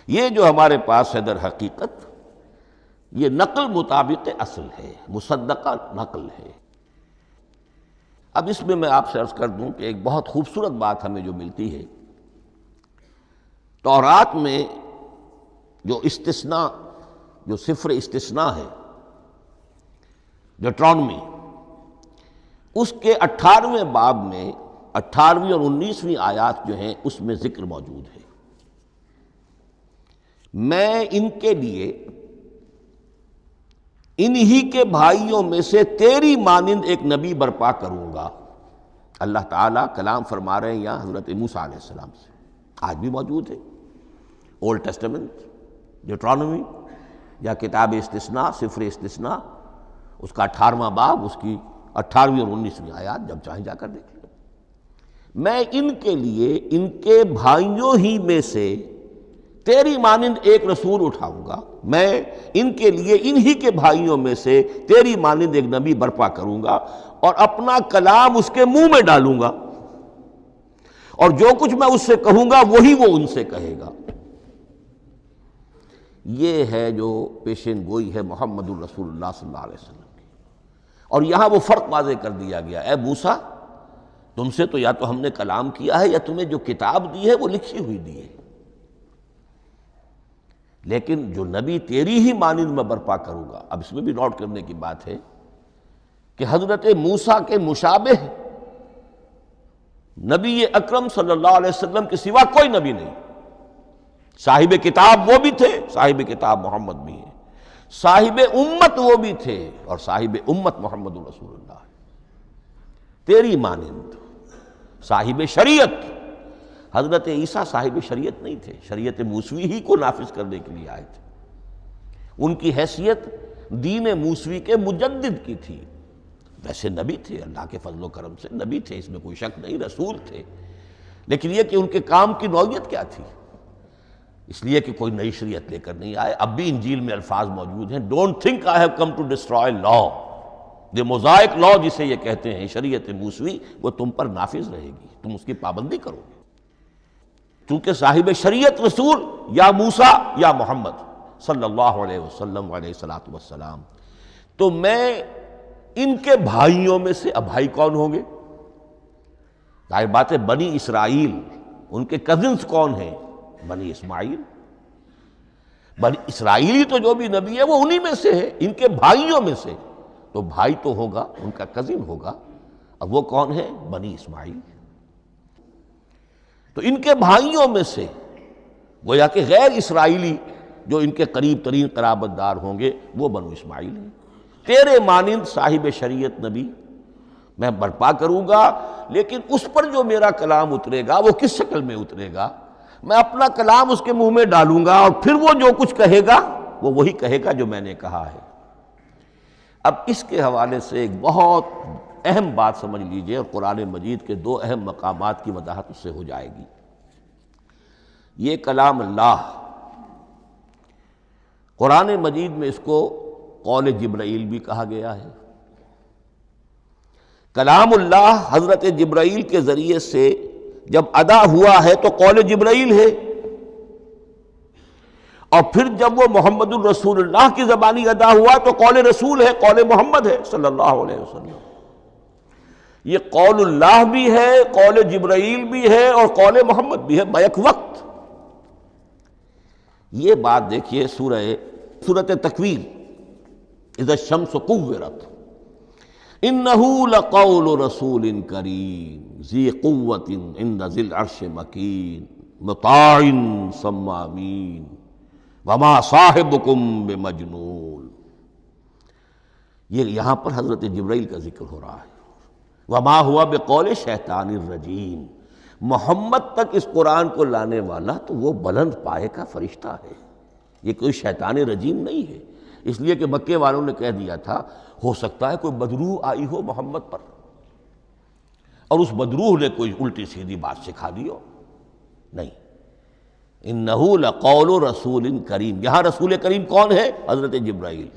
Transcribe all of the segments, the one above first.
یہ جو ہمارے پاس ہے در حقیقت یہ نقل مطابق اصل ہے، مصدقہ نقل ہے۔ اب اس میں آپ سے عرض کر دوں کہ ایک بہت خوبصورت بات ہمیں جو ملتی ہے، تورات میں جو استثناء، جو صفر استثناء ہے ڈیوٹرانومی، اس کے 18ویں باب میں 18ویں اور 19ویں آیات جو ہیں اس میں ذکر موجود ہے، میں ان کے لیے انہی کے بھائیوں میں سے تیری مانند ایک نبی برپا کروں گا۔ اللہ تعالیٰ کلام فرما رہے ہیں یہاں حضرت موسیٰ علیہ السلام سے، آج بھی موجود ہے۔ اولڈ ٹیسٹمنٹ، ڈیوٹرانومی یا کتاب استثناء، سفر استثناء، اس کا 18واں باب، اس کی 18ویں اور 19ویں آیات جب چاہیں جا کر دیکھ لیں۔ میں ان کے لیے ان کے بھائیوں ہی میں سے تیری مانند ایک رسول اٹھاؤں گا، میں ان کے لیے انہی کے بھائیوں میں سے تیری مانند ایک نبی برپا کروں گا اور اپنا کلام اس کے منہ میں ڈالوں گا، اور جو کچھ میں اس سے کہوں گا وہی وہ ان سے کہے گا۔ یہ ہے جو پیشین گوئی ہے محمد الرسول اللہ صلی اللہ علیہ وسلم کی۔ اور یہاں وہ فرق واضح کر دیا گیا، اے موسیٰ تم سے تو یا تو ہم نے کلام کیا ہے یا تمہیں جو کتاب دی ہے وہ لکھی ہوئی دی ہے، لیکن جو نبی تیری ہی مانند میں برپا کروں گا۔ اب اس میں بھی نوٹ کرنے کی بات ہے کہ حضرت موسیٰ کے مشابہ نبی اکرم صلی اللہ علیہ وسلم کے سوا کوئی نبی نہیں۔ صاحب کتاب وہ بھی تھے، صاحب کتاب محمد بھی ہیں، صاحب امت وہ بھی تھے، اور صاحب امت محمد رسول اللہ ہے، تیری مانند۔ صاحب شریعت، حضرت عیسیٰ صاحب شریعت نہیں تھے، شریعت موسوی ہی کو نافذ کرنے کے لیے آئے تھے۔ ان کی حیثیت دین موسوی کے مجدد کی تھی، ویسے نبی تھے، اللہ کے فضل و کرم سے نبی تھے، اس میں کوئی شک نہیں، رسول تھے، لیکن یہ کہ ان کے کام کی نوعیت کیا تھی، اس لیے کہ کوئی نئی شریعت لے کر نہیں آئے۔ اب بھی انجیل میں الفاظ موجود ہیں، don't think I have come to destroy law, the Mosaic law جسے یہ کہتے ہیں، شریعت موسوی، وہ تم پر نافذ رہے گی، تم اس کی پابندی کرو گے، چونکہ صاحب شریعت رسول یا موسیٰ یا محمد صلی اللہ علیہ وسلم علیہ الصلوۃ والسلام۔ تو میں ان کے بھائیوں میں سے، اب بھائی کون ہوں گے؟ ظاہر بات ہے بنی اسرائیل، ان کے کزنز کون ہیں؟ بنی اسماعیل۔ بنی اسرائیلی تو جو بھی نبی ہے وہ انہی میں سے ہے، ان کے بھائیوں میں سے، تو بھائی تو ہوگا، ان کا کزن ہوگا، اب وہ کون ہے؟ بنی اسماعیل۔ تو ان کے بھائیوں میں سے گویا کہ غیر اسرائیلی جو ان کے قریب ترین قرابت دار ہوں گے وہ بنو اسماعیل ہیں۔ تیرے مانند صاحب شریعت نبی میں برپا کروں گا، لیکن اس پر جو میرا کلام اترے گا وہ کس شکل میں اترے گا؟ میں اپنا کلام اس کے منہ میں ڈالوں گا، اور پھر وہ جو کچھ کہے گا وہ وہی کہے گا جو میں نے کہا ہے۔ اب اس کے حوالے سے ایک بہت اہم بات سمجھ لیجئے، اور قرآن مجید کے دو اہم مقامات کی وضاحت اس سے ہو جائے گی۔ یہ کلام اللہ، قرآن مجید میں اس کو قول جبرائیل بھی کہا گیا ہے۔ کلام اللہ حضرت جبرائیل کے ذریعے سے جب ادا ہوا ہے تو قول جبرائیل ہے، اور پھر جب وہ محمد الرسول اللہ کی زبانی ادا ہوا تو قول رسول ہے، قول محمد ہے صلی اللہ علیہ وسلم۔ یہ قول اللہ بھی ہے، قول جبرائیل بھی ہے، اور قول محمد بھی ہے بیک وقت۔ یہ بات دیکھیے سورۃ تکویر، اذا الشمس کورت، انہ لقول رسول کریم ذی قوۃ عند ذی العرش مکین مطاع ثم امین وما صاحبکم بمجنون۔ یہ یہاں پر حضرت جبرائیل کا ذکر ہو رہا ہے۔ وما ہوا بقول شیطان الرجیم، محمد تک اس قرآن کو لانے والا تو وہ بلند پائے کا فرشتہ ہے، یہ کوئی شیطان رجیم نہیں ہے، اس لیے کہ مکے والوں نے کہہ دیا تھا ہو سکتا ہے کوئی بدروح آئی ہو محمد پر، اور اس بدروح نے کوئی الٹی سیدھی بات سکھا دی ہو، نہیں۔ انہ لقول رسول کریم، یہاں رسول کریم کون ہے؟ حضرت جبرائیل۔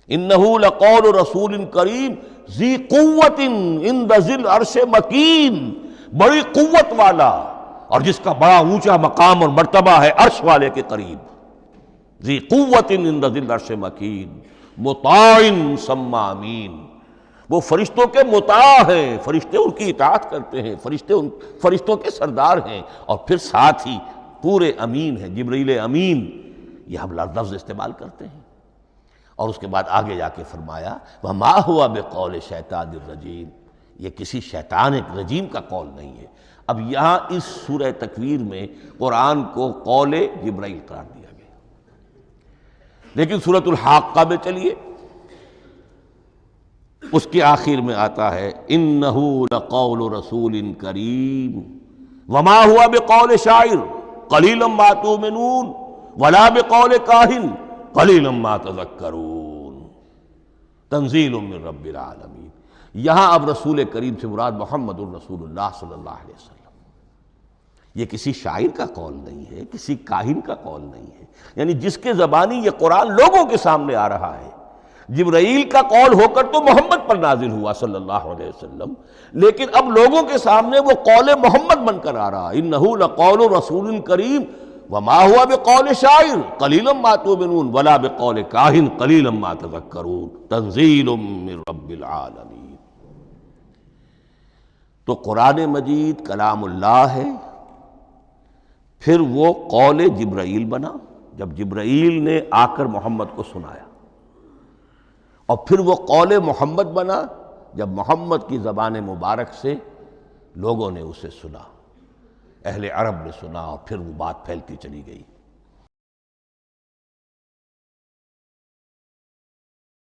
انہ لقول رسول کریم ذی قوت عند ذی العرش مکین، بڑی قوت والا، اور جس کا بڑا اونچا مقام اور مرتبہ ہے عرش والے کے قریب، ذی قوت عند ذی العرش مکین مطاع ثم امین، وہ فرشتوں کے مطاع ہیں، فرشتے ان کی اطاعت کرتے ہیں، فرشتوں کے سردار ہیں، اور پھر ساتھ ہی پورے امین ہیں، جبرائیل امین، یہ ہم لفظ استعمال کرتے ہیں۔ اور اس کے بعد آگے جا کے فرمایا وَمَا هُوَ بِقَوْلِ شَيْطَانِ الرَّجِيمِ، یہ کسی شیطان رجیم کا قول نہیں ہے۔ اب یہاں اس سورہ تکویر میں قرآن کو قول جبرائیل قرار دیا گیا، لیکن سورۃ الحاقہ میں چلیے اس کے آخر میں آتا ہے إِنَّهُ لَقَوْلُ رَسُولٍ كَرِيمٍ وَمَا هُوَ بِقَوْلِ شَاعِرٍ قَلِيلًا مَا تُؤْمِنُونَ وَلَا بِقَوْلِ كَاهِنٍ قَلِيلًا مَا تَذَكَّرُونَ تنزیل من رب العالمین۔ یہاں اب رسول کریم سے مراد محمد الرسول اللہ صلی اللہ علیہ وسلم، یہ کسی شاعر کا قول نہیں ہے، کسی کاہن کا قول نہیں ہے، یعنی جس کے زبانی یہ قرآن لوگوں کے سامنے آ رہا ہے۔ جبرائیل کا قول ہو کر تو محمد پر نازل ہوا صلی اللہ علیہ وسلم، لیکن اب لوگوں کے سامنے وہ قول محمد بن کر آ رہا ہے۔ انہ لقول رسول کریم وما ہوا بقول شاعر قلیلا ما تؤمنون ولا بقول کاہن قلیلا ما تذکرون تنزیل من رب العالمین۔ تو قرآن مجید کلام اللہ ہے، پھر وہ قول جبرائیل بنا جب جبرائیل نے آ کر محمد کو سنایا، اور پھر وہ قول محمد بنا جب محمد کی زبان مبارک سے لوگوں نے اسے سنا، اہل عرب نے سنا، اور پھر وہ بات پھیلتی چلی گئی۔